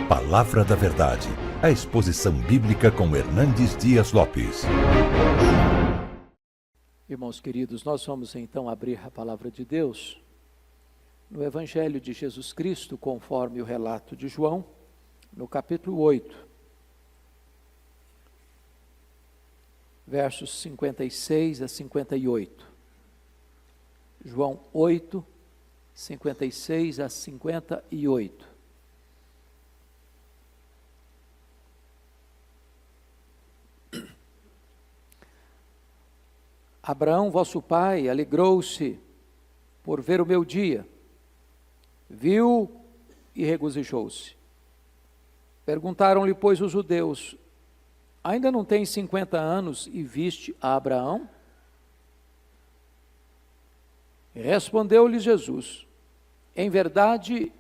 Palavra da Verdade, a exposição bíblica com Hernandes Dias Lopes. Irmãos queridos, nós vamos então abrir a Palavra de Deus no Evangelho de Jesus Cristo, conforme o relato de João, no capítulo 8, versos 56 a 58. João 8, 56 a 58. Abraão, vosso pai, alegrou-se por ver o meu dia, viu e regozijou-se. Perguntaram-lhe, pois, os judeus: ainda não tens 50 anos e viste a Abraão? Respondeu-lhes Jesus: em verdade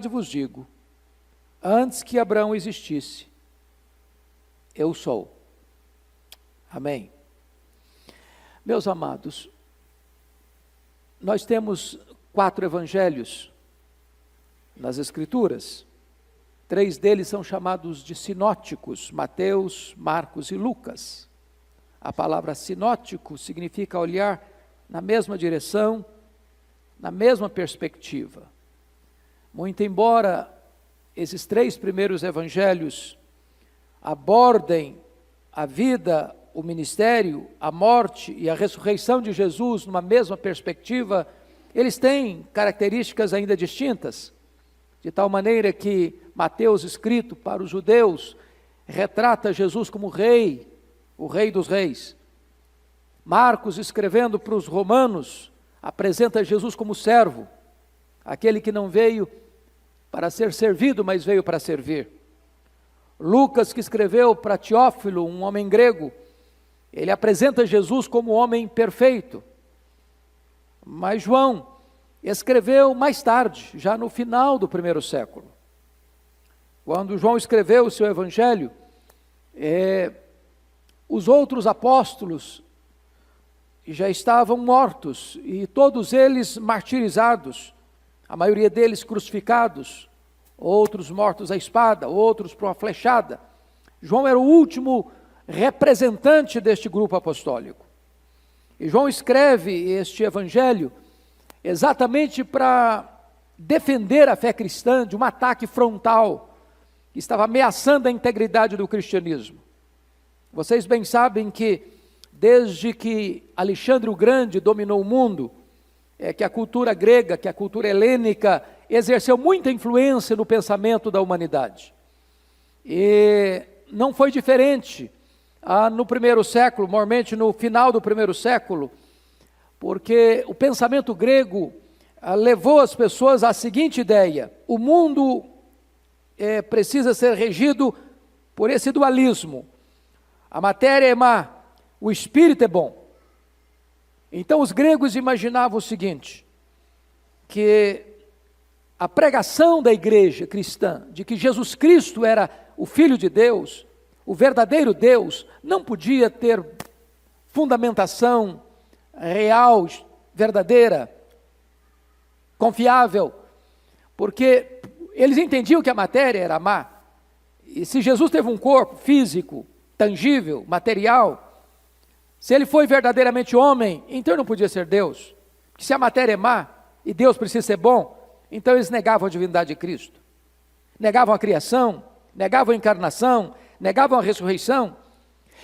vos digo, antes que Abraão existisse, eu sou. Amém. Meus amados, nós temos 4 evangelhos nas Escrituras. 3 deles são chamados de sinóticos: Mateus, Marcos e Lucas. A palavra sinótico significa olhar na mesma direção, na mesma perspectiva. Muito embora esses 3 primeiros evangelhos abordem a vida, o ministério, a morte e a ressurreição de Jesus numa mesma perspectiva, eles têm características ainda distintas, de tal maneira que Mateus, escrito para os judeus, retrata Jesus como rei, o rei dos reis. Marcos, escrevendo para os romanos, apresenta Jesus como servo, aquele que não veio para ser servido, mas veio para servir. Lucas, que escreveu para Teófilo, um homem grego, ele apresenta Jesus como homem perfeito. Mas João escreveu mais tarde, já no final do 1º século. Quando João escreveu o seu evangelho, os outros apóstolos já estavam mortos, e todos eles martirizados, a maioria deles crucificados, outros mortos à espada, outros por uma flechada. João era o último representante deste grupo apostólico. E João escreve este evangelho exatamente para defender a fé cristã de um ataque frontal que estava ameaçando a integridade do cristianismo. Vocês bem sabem que desde que Alexandre o Grande dominou o mundo, que a cultura grega, que a cultura helênica exerceu muita influência no pensamento da humanidade. E não foi diferente no 1º século, mormente no final do 1º século, porque o pensamento grego levou as pessoas à seguinte ideia: o mundo precisa ser regido por esse dualismo. A matéria é má, o espírito é bom. Então os gregos imaginavam o seguinte, que a pregação da igreja cristã, de que Jesus Cristo era o Filho de Deus, o verdadeiro Deus, não podia ter fundamentação real, verdadeira, confiável, porque eles entendiam que a matéria era má. E se Jesus teve um corpo físico, tangível, material, se ele foi verdadeiramente homem, então ele não podia ser Deus. Porque se a matéria é má e Deus precisa ser bom, então eles negavam a divindade de Cristo, negavam a criação, negavam a encarnação, negavam a ressurreição.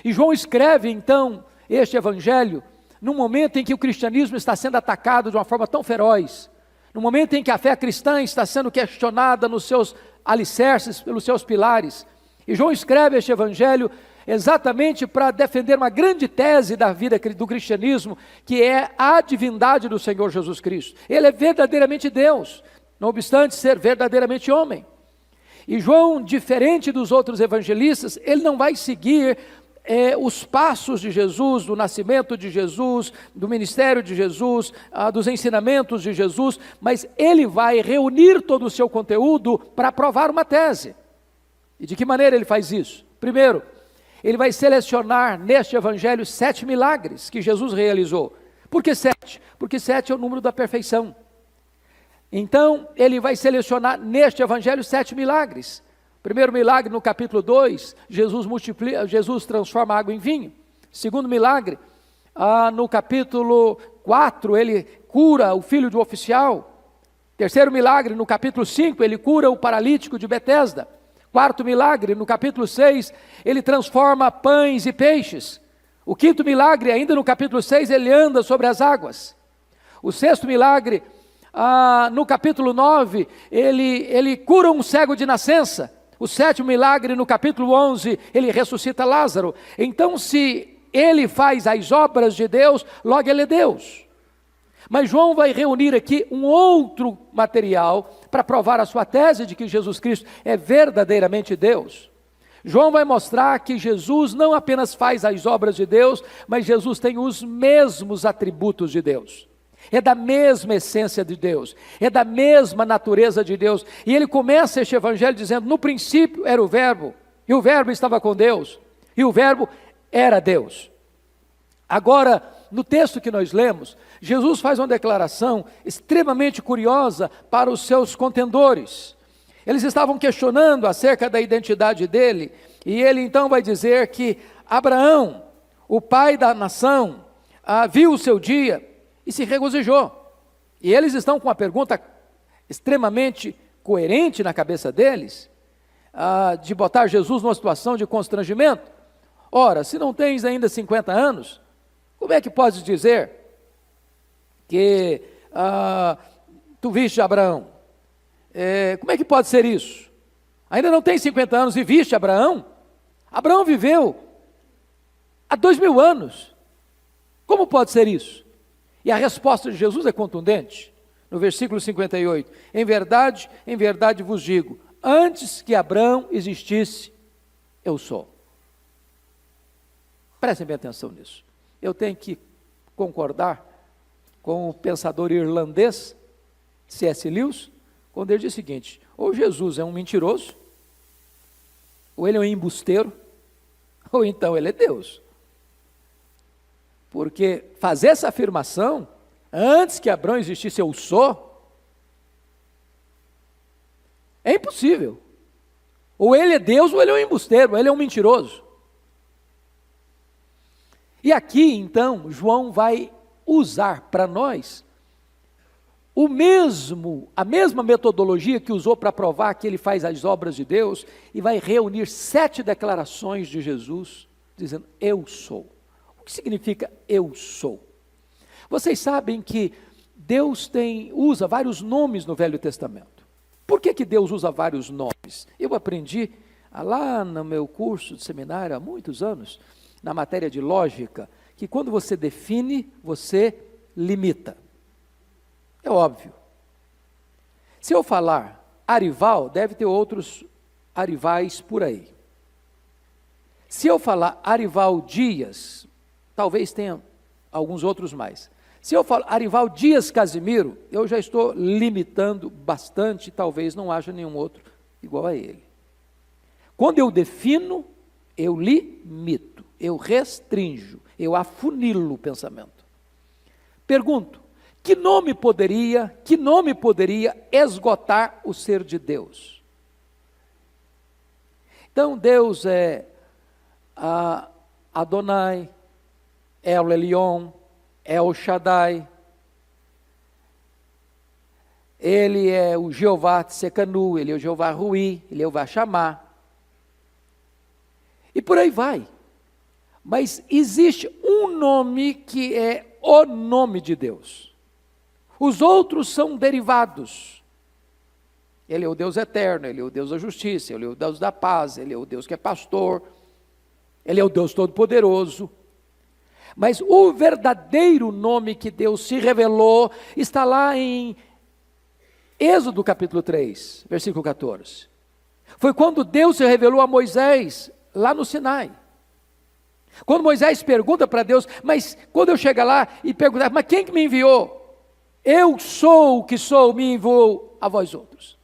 E João escreve então este evangelho num momento em que o cristianismo está sendo atacado de uma forma tão feroz, no momento em que a fé cristã está sendo questionada nos seus alicerces, pelos seus pilares. E João escreve este evangelho exatamente para defender uma grande tese da vida do cristianismo, que é a divindade do Senhor Jesus Cristo. Ele é verdadeiramente Deus, não obstante ser verdadeiramente homem. E João, diferente dos outros evangelistas, ele não vai seguir os passos de Jesus, do nascimento de Jesus, do ministério de Jesus, dos ensinamentos de Jesus, mas ele vai reunir todo o seu conteúdo para provar uma tese. E de que maneira ele faz isso? Primeiro, ele vai selecionar neste evangelho 7 milagres que Jesus realizou. Por que 7? Porque 7 é o número da perfeição. Então, ele vai selecionar neste evangelho 7 milagres. Primeiro milagre no capítulo 2, Jesus transforma água em vinho. Segundo milagre, no capítulo 4, ele cura o filho de um oficial. Terceiro milagre, no capítulo 5, ele cura o paralítico de Betesda. Quarto milagre, no capítulo 6, ele transforma pães e peixes. O quinto milagre, ainda no capítulo 6, ele anda sobre as águas. O sexto milagre, no capítulo 9, ele cura um cego de nascença. O sétimo milagre, no capítulo 11, ele ressuscita Lázaro. Então, se ele faz as obras de Deus, logo ele é Deus. Mas João vai reunir aqui um outro material para provar a sua tese de que Jesus Cristo é verdadeiramente Deus. João vai mostrar que Jesus não apenas faz as obras de Deus, mas Jesus tem os mesmos atributos de Deus. É da mesma essência de Deus, é da mesma natureza de Deus. E ele começa este evangelho dizendo: no princípio era o verbo, e o verbo estava com Deus, e o verbo era Deus. Agora, no texto que nós lemos, Jesus faz uma declaração extremamente curiosa para os seus contendores. Eles estavam questionando acerca da identidade dele, e ele então vai dizer que Abraão, o pai da nação, viu o seu dia e se regozijou. E eles estão com uma pergunta extremamente coerente na cabeça deles, de botar Jesus numa situação de constrangimento. Ora, se não tens ainda 50 anos, como é que podes dizer que tu viste Abraão? Como é que pode ser isso? Ainda não tem 50 anos e viste Abraão? Abraão viveu há 2000 anos. Como pode ser isso? E a resposta de Jesus é contundente. No versículo 58, em verdade vos digo, antes que Abraão existisse, eu sou. Prestem bem atenção nisso. Eu tenho que concordar com o pensador irlandês, C.S. Lewis, quando ele diz o seguinte: ou Jesus é um mentiroso, ou ele é um embusteiro, ou então ele é Deus. Porque fazer essa afirmação, antes que Abraão existisse, eu sou, é impossível. Ou ele é Deus, ou ele é um embusteiro, ou ele é um mentiroso. E aqui, então, João vai usar para nós a mesma metodologia que usou para provar que ele faz as obras de Deus, e vai reunir 7 declarações de Jesus, dizendo: eu sou. O que significa eu sou? Vocês sabem que Deus usa vários nomes no Velho Testamento. Por que Deus usa vários nomes? Eu aprendi lá no meu curso de seminário há muitos anos, na matéria de lógica, que quando você define, você limita. É óbvio. Se eu falar Arival, deve ter outros Arivais por aí. Se eu falar Arival Dias, talvez tenha alguns outros mais. Se eu falar Arival Dias Casimiro, eu já estou limitando bastante, talvez não haja nenhum outro igual a ele. Quando eu defino, eu limito, eu restringo, eu afunilo o pensamento. Pergunto: que nome poderia esgotar o ser de Deus? Então, Deus é Adonai, El Elyon, El Shaddai, ele é o Jeová Tsekanu, ele é o Jeová Rui, ele é o Vachamá, e por aí vai. Mas existe um nome que é o nome de Deus. Os outros são derivados. Ele é o Deus eterno, ele é o Deus da justiça, ele é o Deus da paz, ele é o Deus que é pastor, ele é o Deus todo-poderoso. Mas o verdadeiro nome que Deus se revelou está lá em Êxodo capítulo 3, versículo 14. Foi quando Deus se revelou a Moisés, lá no Sinai. Quando Moisés pergunta para Deus: mas quando eu chegar lá e perguntar, mas quem que me enviou? Eu sou o que sou, me enviou a vós outros.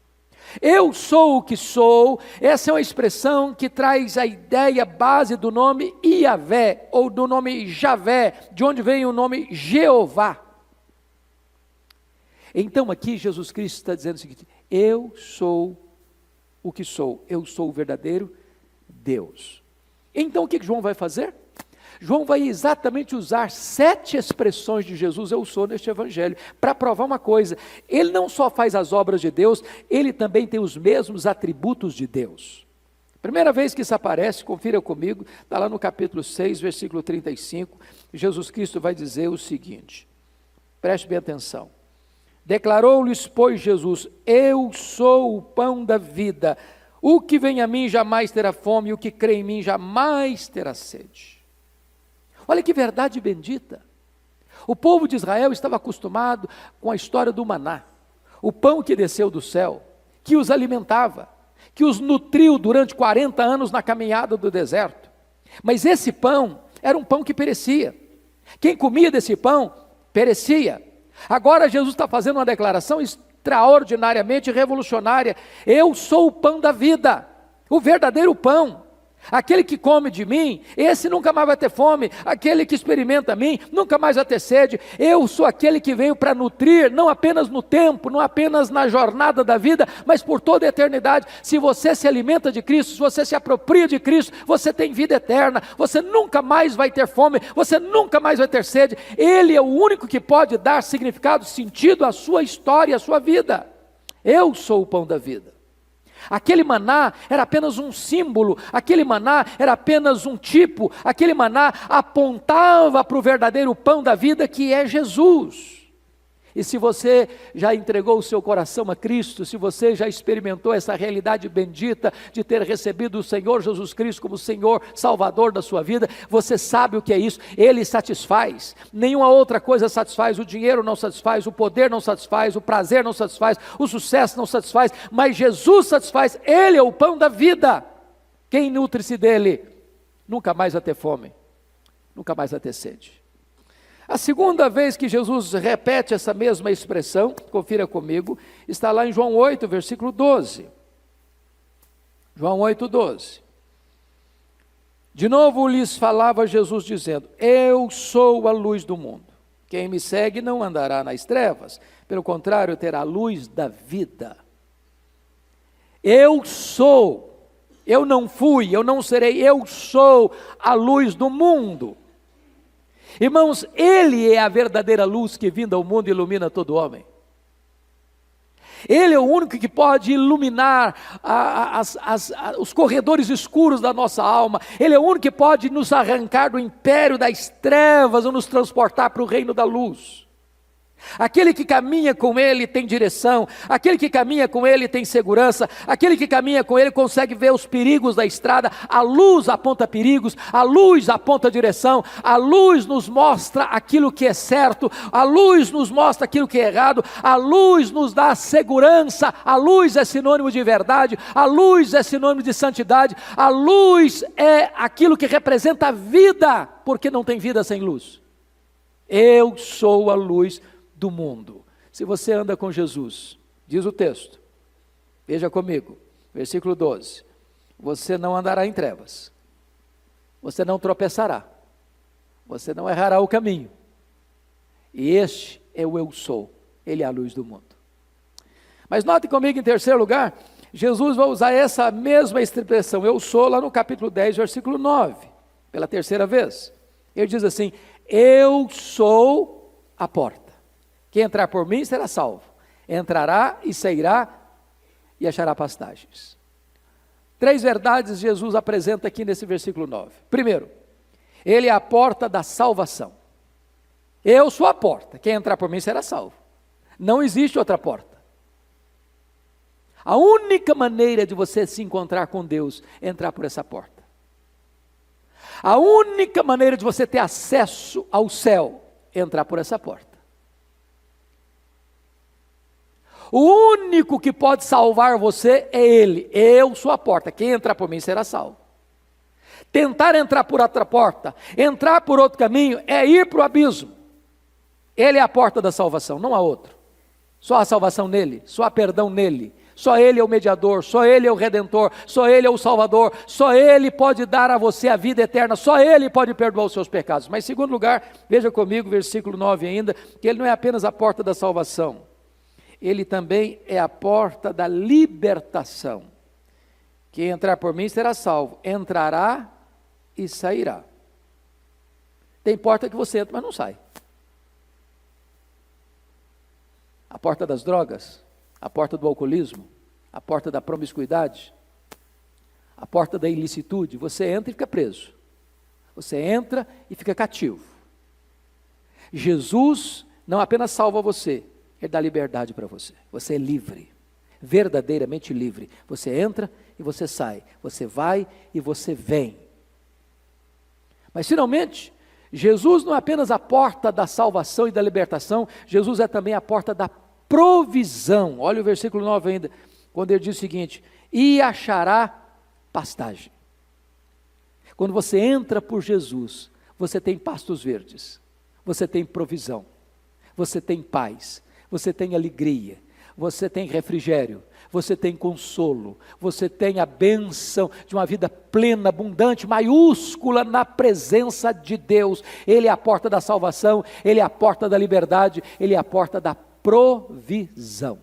Eu sou o que sou, essa é uma expressão que traz a ideia base do nome Iavé, ou do nome Javé, de onde vem o nome Jeová. Então aqui Jesus Cristo está dizendo o seguinte: eu sou o que sou, eu sou o verdadeiro Deus. Então o que João vai fazer? João vai exatamente usar 7 expressões de Jesus, eu sou, neste evangelho, para provar uma coisa: ele não só faz as obras de Deus, ele também tem os mesmos atributos de Deus. Primeira vez que isso aparece, confira comigo, está lá no capítulo 6, versículo 35, Jesus Cristo vai dizer o seguinte, preste bem atenção: declarou-lhes, pois, Jesus: eu sou o pão da vida, o que vem a mim jamais terá fome, e o que crê em mim jamais terá sede. Olha que verdade bendita. O povo de Israel estava acostumado com a história do maná, o pão que desceu do céu, que os alimentava, que os nutriu durante 40 anos na caminhada do deserto. Mas esse pão era um pão que perecia. Quem comia desse pão, perecia. Agora Jesus está fazendo uma declaração extraordinariamente revolucionária: eu sou o pão da vida, o verdadeiro pão. Aquele que come de mim, esse nunca mais vai ter fome. Aquele que experimenta a mim, nunca mais vai ter sede. Eu sou aquele que veio para nutrir, não apenas no tempo, não apenas na jornada da vida, mas por toda a eternidade. Se você se alimenta de Cristo, se você se apropria de Cristo, você tem vida eterna. Você nunca mais vai ter fome, você nunca mais vai ter sede. Ele é o único que pode dar significado, sentido à sua história, à sua vida. Eu sou o pão da vida. Aquele maná era apenas um símbolo, aquele maná era apenas um tipo, aquele maná apontava para o verdadeiro pão da vida, que é Jesus. E se você já entregou o seu coração a Cristo, se você já experimentou essa realidade bendita de ter recebido o Senhor Jesus Cristo como Senhor, Salvador da sua vida, você sabe o que é isso. Ele satisfaz, nenhuma outra coisa satisfaz. O dinheiro não satisfaz, o poder não satisfaz, o prazer não satisfaz, o sucesso não satisfaz, mas Jesus satisfaz. Ele é o pão da vida. Quem nutre-se dele nunca mais vai ter fome, nunca mais vai ter sede. A segunda vez que Jesus repete essa mesma expressão, confira comigo, está lá em João 8, versículo 12. João 8, 12. De novo lhes falava Jesus dizendo: eu sou a luz do mundo. Quem me segue não andará nas trevas, pelo contrário, terá a luz da vida. Eu sou, eu não fui, eu não serei, eu sou a luz do mundo. Irmãos, Ele é a verdadeira luz que vinda ao mundo ilumina todo homem. Ele é o único que pode iluminar os corredores escuros da nossa alma. Ele é o único que pode nos arrancar do império das trevas ou nos transportar para o reino da luz. Aquele que caminha com Ele tem direção, aquele que caminha com Ele tem segurança, aquele que caminha com Ele consegue ver os perigos da estrada. A luz aponta perigos, a luz aponta direção, a luz nos mostra aquilo que é certo, a luz nos mostra aquilo que é errado, a luz nos dá segurança, a luz é sinônimo de verdade, a luz é sinônimo de santidade, a luz é aquilo que representa a vida, porque não tem vida sem luz. Eu sou a luz do mundo. Se você anda com Jesus, diz o texto, veja comigo, versículo 12, você não andará em trevas, você não tropeçará, você não errará o caminho, e este é o eu sou, Ele é a luz do mundo. Mas note comigo, em terceiro lugar, Jesus vai usar essa mesma expressão, eu sou, lá no capítulo 10, versículo 9, pela terceira vez. Ele diz assim: eu sou a porta. Quem entrar por mim será salvo. Entrará e sairá e achará pastagens. 3 verdades Jesus apresenta aqui nesse versículo 9. Primeiro, Ele é a porta da salvação. Eu sou a porta. Quem entrar por mim será salvo. Não existe outra porta. A única maneira de você se encontrar com Deus é entrar por essa porta. A única maneira de você ter acesso ao céu é entrar por essa porta. O único que pode salvar você é Ele. Eu sou a porta. Quem entrar por mim será salvo. Tentar entrar por outra porta, entrar por outro caminho, é ir para o abismo. Ele é a porta da salvação, não há outro. Só há salvação nele, só há perdão nele. Só Ele é o mediador, só Ele é o redentor, só Ele é o salvador, só Ele pode dar a você a vida eterna, só Ele pode perdoar os seus pecados. Mas em segundo lugar, veja comigo, versículo 9 ainda, que Ele não é apenas a porta da salvação. Ele também é a porta da libertação. Quem entrar por mim será salvo, entrará e sairá. Tem porta que você entra, mas não sai. A porta das drogas, a porta do alcoolismo, a porta da promiscuidade, a porta da ilicitude. Você entra e fica preso. Você entra e fica cativo. Jesus não apenas salva você, Ele dá liberdade para você. Você é livre, verdadeiramente livre. Você entra e você sai, você vai e você vem. Mas finalmente, Jesus não é apenas a porta da salvação e da libertação, Jesus é também a porta da provisão. Olha o versículo 9 ainda, quando ele diz o seguinte: e achará pastagem. Quando você entra por Jesus, você tem pastos verdes, você tem provisão, você tem paz, você tem alegria, você tem refrigério, você tem consolo, você tem a bênção de uma vida plena, abundante, maiúscula na presença de Deus. Ele é a porta da salvação, Ele é a porta da liberdade, Ele é a porta da provisão.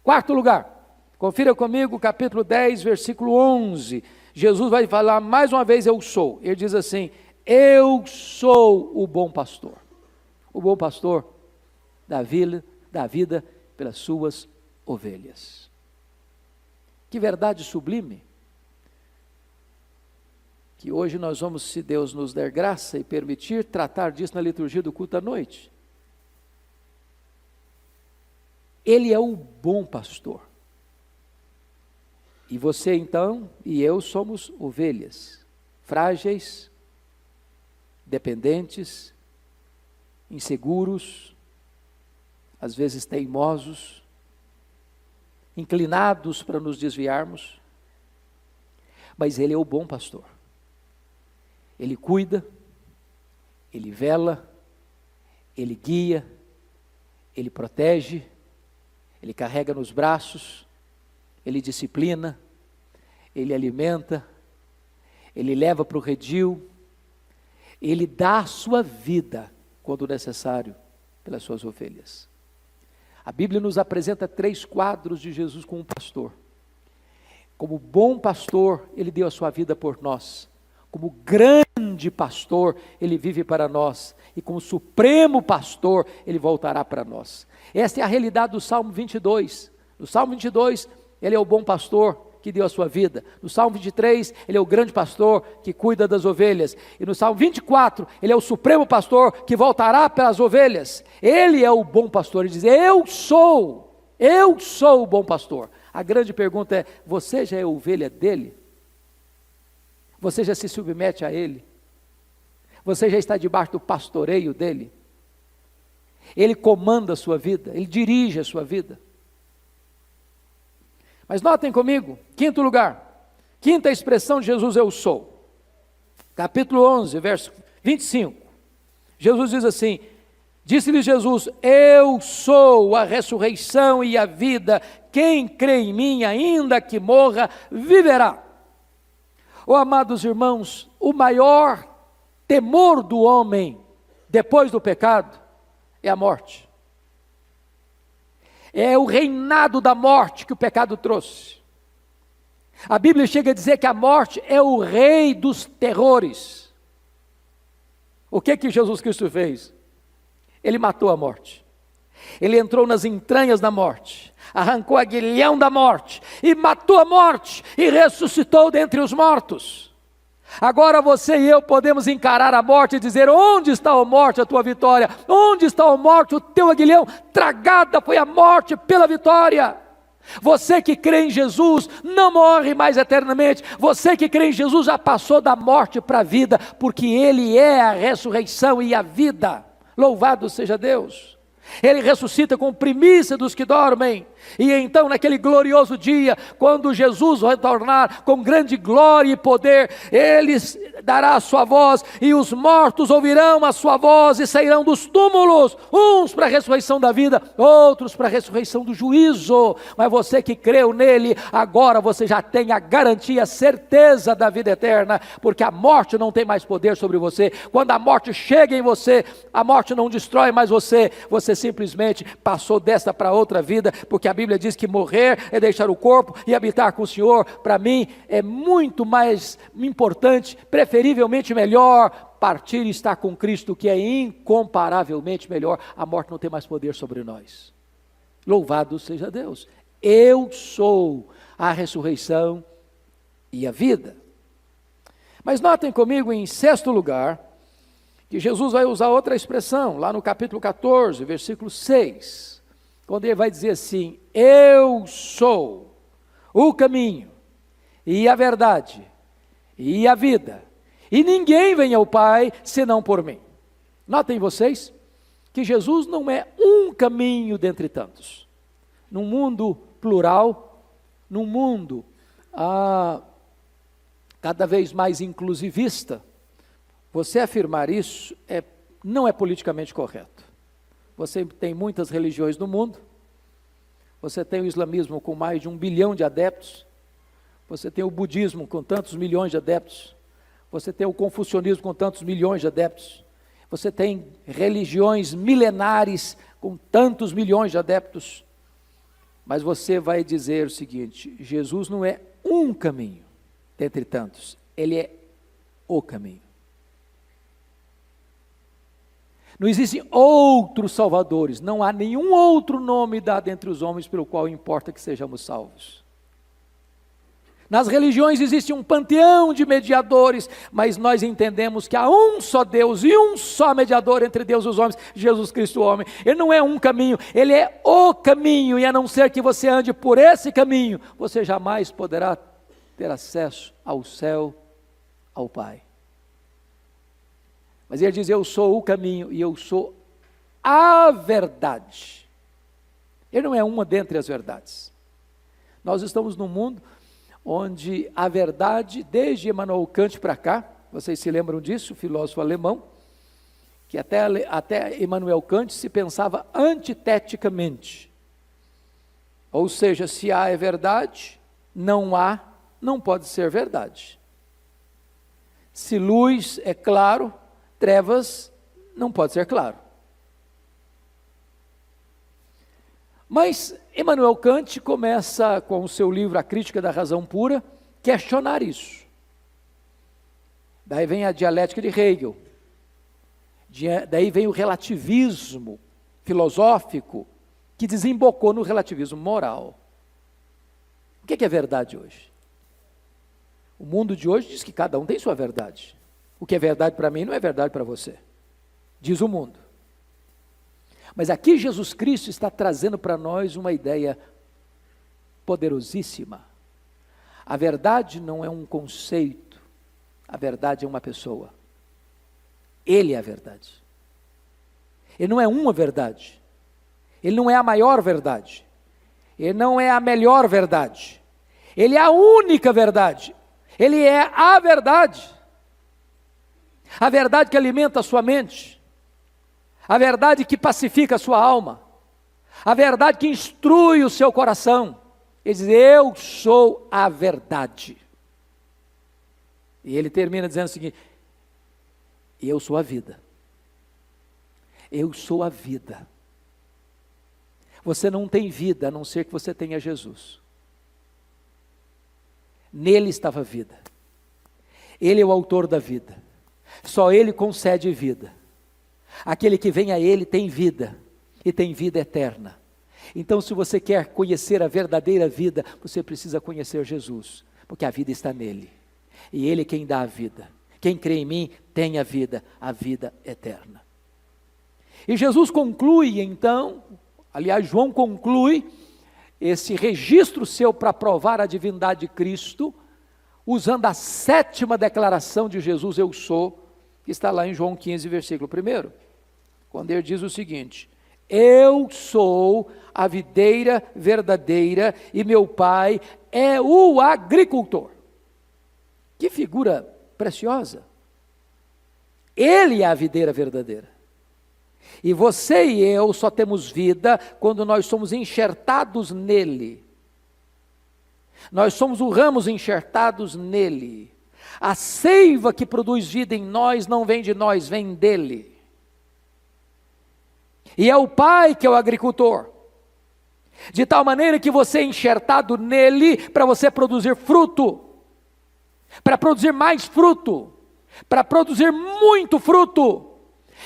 Quarto lugar, confira comigo, capítulo 10, versículo 11. Jesus vai falar mais uma vez, eu sou. Ele diz assim: eu sou o bom pastor. O bom pastor dá vida pelas suas ovelhas. Que verdade sublime, que hoje nós vamos, se Deus nos der graça e permitir, tratar disso na liturgia do culto à noite. Ele é o bom pastor. E você então e eu somos ovelhas, frágeis, dependentes, inseguros, às vezes teimosos, inclinados para nos desviarmos, mas Ele é o bom pastor. Ele cuida, Ele vela, Ele guia, Ele protege, Ele carrega nos braços, Ele disciplina, Ele alimenta, Ele leva para o redil, Ele dá a sua vida, quando necessário, pelas suas ovelhas. A Bíblia nos apresenta 3 quadros de Jesus como pastor. Como bom pastor, Ele deu a sua vida por nós. Como grande pastor, Ele vive para nós. E como supremo pastor, Ele voltará para nós. Esta é a realidade do Salmo 22. No Salmo 22, Ele é o bom pastor que deu a sua vida. No Salmo 23, Ele é o grande pastor que cuida das ovelhas. E no Salmo 24, Ele é o supremo pastor que voltará pelas ovelhas. Ele é o bom pastor. Ele diz: eu sou o bom pastor. A grande pergunta é: você já é ovelha dele? Você já se submete a Ele? Você já está debaixo do pastoreio dele? Ele comanda a sua vida, Ele dirige a sua vida. Mas notem comigo, quinto lugar, quinta expressão de Jesus: eu sou. Capítulo 11, verso 25. Jesus diz assim: disse-lhe Jesus: eu sou a ressurreição e a vida, quem crê em mim, ainda que morra, viverá. Oh, amados irmãos, o maior temor do homem, depois do pecado, é a morte. É o reinado da morte que o pecado trouxe. A Bíblia chega a dizer que a morte é o rei dos terrores. O que Jesus Cristo fez? Ele matou a morte. Ele entrou nas entranhas da morte, arrancou o aguilhão da morte, e matou a morte, e ressuscitou dentre os mortos. Agora você e eu podemos encarar a morte e dizer: onde está, ó morte, a tua vitória? Onde está, ó morte, o teu aguilhão? Tragada foi a morte pela vitória. Você que crê em Jesus não morre mais eternamente. Você que crê em Jesus já passou da morte para a vida, porque Ele é a ressurreição e a vida. Louvado seja Deus. Ele ressuscita com primícia dos que dormem. E então naquele glorioso dia, quando Jesus retornar com grande glória e poder, Ele dará a sua voz, e os mortos ouvirão a sua voz, e sairão dos túmulos, uns para a ressurreição da vida, outros para a ressurreição do juízo. Mas você que creu nele, agora você já tem a garantia, a certeza da vida eterna, porque a morte não tem mais poder sobre você. Quando a morte chega em você, a morte não destrói mais você, você simplesmente passou desta para outra vida, porque a Bíblia diz que morrer é deixar o corpo e habitar com o Senhor. Para mim é muito mais importante, preferivelmente melhor, partir e estar com Cristo, que é incomparavelmente melhor. A morte não tem mais poder sobre nós. Louvado seja Deus. Eu sou a ressurreição e a vida. Mas notem comigo, em sexto lugar, que Jesus vai usar outra expressão, lá no capítulo 14, versículo 6, quando ele vai dizer assim: eu sou o caminho, e a verdade, e a vida, e ninguém vem ao Pai, senão por mim. Notem vocês, que Jesus não é um caminho dentre tantos. Num mundo plural, num mundo cada vez mais inclusivista, você afirmar isso não é politicamente correto. Você tem muitas religiões no mundo, você tem o islamismo com mais de 1 bilhão de adeptos, você tem o budismo com tantos milhões de adeptos, você tem o confucionismo com tantos milhões de adeptos, você tem religiões milenares com tantos milhões de adeptos, mas você vai dizer o seguinte: Jesus não é um caminho dentre tantos, ele é o caminho. Não existem outros salvadores, não há nenhum outro nome dado entre os homens pelo qual importa que sejamos salvos. Nas religiões existe um panteão de mediadores, mas nós entendemos que há um só Deus e um só mediador entre Deus e os homens, Jesus Cristo o homem. Ele não é um caminho, ele é o caminho, e a não ser que você ande por esse caminho, você jamais poderá ter acesso ao céu, ao Pai. Mas ele diz: eu sou o caminho e eu sou a verdade. Ele não é uma dentre as verdades. Nós estamos num mundo onde a verdade, desde Immanuel Kant para cá, vocês se lembram disso, filósofo alemão, que até Immanuel Kant se pensava antiteticamente. Ou seja, se há é verdade, não há, não pode ser verdade. Se luz é claro, trevas não pode ser claro. Mas Immanuel Kant começa, com o seu livro A Crítica da Razão Pura, questionar isso. Daí vem a dialética de Hegel, daí vem o relativismo filosófico, que desembocou no relativismo moral. O que é verdade hoje? O mundo de hoje diz que cada um tem sua verdade. O que é verdade para mim não é verdade para você, diz o mundo. Mas aqui Jesus Cristo está trazendo para nós uma ideia poderosíssima. A verdade não é um conceito, a verdade é uma pessoa. Ele é a verdade. Ele não é uma verdade, ele não é a maior verdade, ele não é a melhor verdade, ele é a única verdade, ele é a verdade. A verdade que alimenta a sua mente, a verdade que pacifica a sua alma, a verdade que instrui o seu coração. Ele diz: eu sou a verdade. E ele termina dizendo o seguinte: eu sou a vida. Eu sou a vida. Você não tem vida a não ser que você tenha Jesus. Nele estava a vida. Ele é o autor da vida. Só ele concede vida. Aquele que vem a ele tem vida, e tem vida eterna. Então, se você quer conhecer a verdadeira vida, você precisa conhecer Jesus, porque a vida está nele, e ele é quem dá a vida. Quem crê em mim tem a vida eterna. E Jesus conclui então, aliás João conclui esse registro seu para provar a divindade de Cristo, usando a 7ª declaração de Jesus: eu sou, que está lá em João 15, versículo 1, quando ele diz o seguinte: eu sou a videira verdadeira e meu Pai é o agricultor. Que figura preciosa! Ele é a videira verdadeira. E você e eu só temos vida quando nós somos enxertados nele. Nós somos os ramos enxertados nele. A seiva que produz vida em nós não vem de nós, vem dele. E é o Pai que é o agricultor. De tal maneira que você é enxertado nele para você produzir fruto. Para produzir mais fruto. Para produzir muito fruto.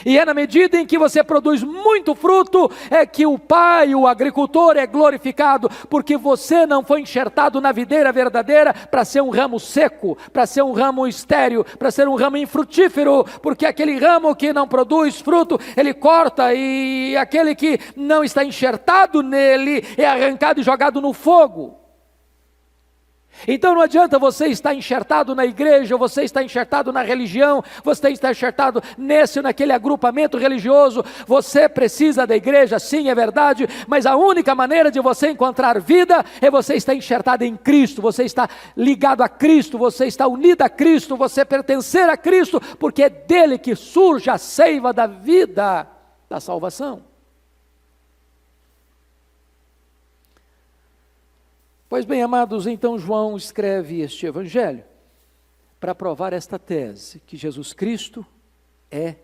E é na medida em que você produz muito fruto, é que o Pai, o agricultor, é glorificado, porque você não foi enxertado na videira verdadeira para ser um ramo seco, para ser um ramo estéril, para ser um ramo infrutífero, porque aquele ramo que não produz fruto, ele corta, e aquele que não está enxertado nele, é arrancado e jogado no fogo. Então não adianta você estar enxertado na igreja, você está enxertado na religião, você está enxertado nesse ou naquele agrupamento religioso. Você precisa da igreja, sim, é verdade, mas a única maneira de você encontrar vida é você estar enxertado em Cristo, você está ligado a Cristo, você está unido a Cristo, você pertencer a Cristo, porque é dele que surge a seiva da vida, da salvação. Pois bem, amados, então João escreve este evangelho para provar esta tese, que Jesus Cristo é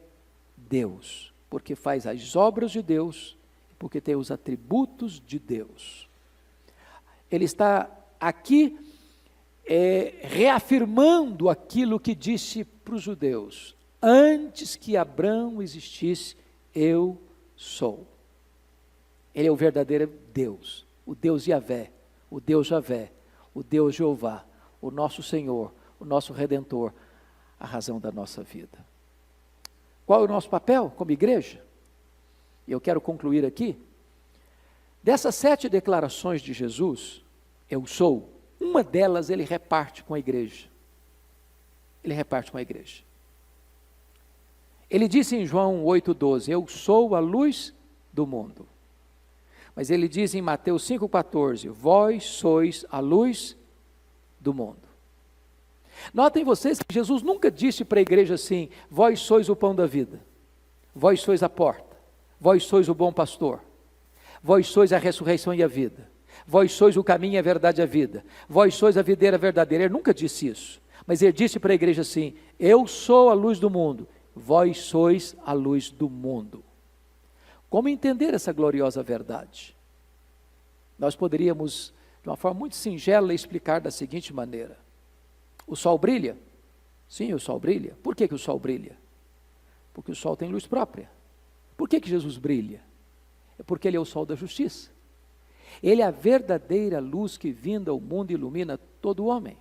Deus, porque faz as obras de Deus, porque tem os atributos de Deus. Ele está aqui reafirmando aquilo que disse para os judeus: antes que Abraão existisse, eu sou. Ele é o verdadeiro Deus, o Deus Yahvé, o Deus Javé, o Deus Jeová, o nosso Senhor, o nosso Redentor, a razão da nossa vida. Qual é o nosso papel como igreja? Eu quero concluir aqui. Dessas 7 declarações de Jesus, eu sou, uma delas ele reparte com a igreja. Ele reparte com a igreja. Ele disse em João 8,12, eu sou a luz do mundo. Mas ele diz em Mateus 5,14, vós sois a luz do mundo. Notem vocês que Jesus nunca disse para a igreja assim, vós sois o pão da vida, vós sois a porta, vós sois o bom pastor, vós sois a ressurreição e a vida, vós sois o caminho, a verdade e a vida, vós sois a videira verdadeira. Ele nunca disse isso, mas ele disse para a igreja assim, eu sou a luz do mundo, vós sois a luz do mundo. Como entender essa gloriosa verdade? Nós poderíamos, de uma forma muito singela, explicar da seguinte maneira. O sol brilha? Sim, o sol brilha. Por que o sol brilha? Porque o sol tem luz própria. Por que Jesus brilha? É porque ele é o sol da justiça. Ele é a verdadeira luz que vinda ao mundo ilumina todo homem.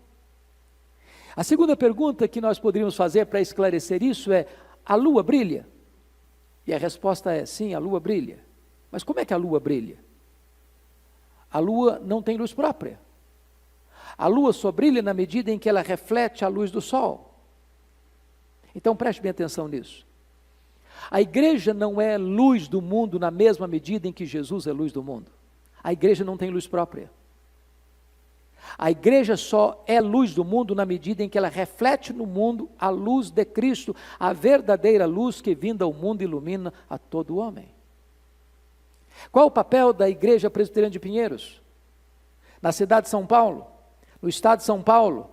A segunda pergunta que nós poderíamos fazer para esclarecer isso é, a lua brilha? E a resposta é sim, a lua brilha. Mas como é que a lua brilha? A lua não tem luz própria. A lua só brilha na medida em que ela reflete a luz do sol. Então preste bem atenção nisso. A igreja não é luz do mundo na mesma medida em que Jesus é luz do mundo. A igreja não tem luz própria. A igreja só é luz do mundo na medida em que ela reflete no mundo a luz de Cristo, a verdadeira luz que vinda ao mundo ilumina a todo homem. Qual o papel da Igreja Presbiteriana de Pinheiros? Na cidade de São Paulo, no estado de São Paulo,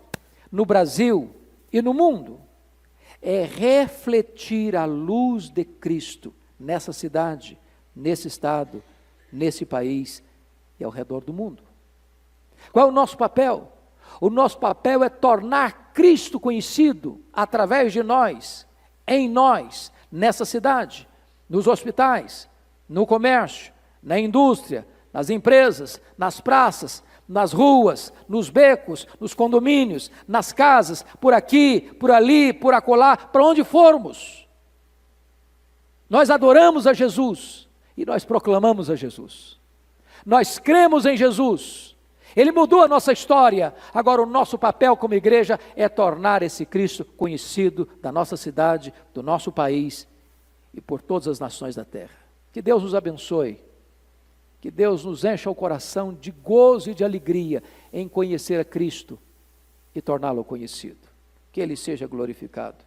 no Brasil e no mundo? É refletir a luz de Cristo nessa cidade, nesse estado, nesse país e ao redor do mundo. Qual é o nosso papel? O nosso papel é tornar Cristo conhecido através de nós, em nós, nessa cidade, nos hospitais, no comércio, na indústria, nas empresas, nas praças, nas ruas, nos becos, nos condomínios, nas casas, por aqui, por ali, por acolá, para onde formos. Nós adoramos a Jesus e nós proclamamos a Jesus. Nós cremos em Jesus. Ele mudou a nossa história. Agora o nosso papel como igreja é tornar esse Cristo conhecido da nossa cidade, do nosso país e por todas as nações da terra. Que Deus nos abençoe. Que Deus nos encha o coração de gozo e de alegria em conhecer a Cristo e torná-lo conhecido. Que Ele seja glorificado.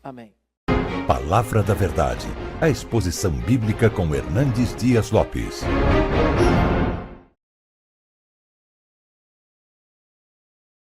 Amém. Palavra da Verdade, a exposição bíblica com Hernandes Dias Lopes.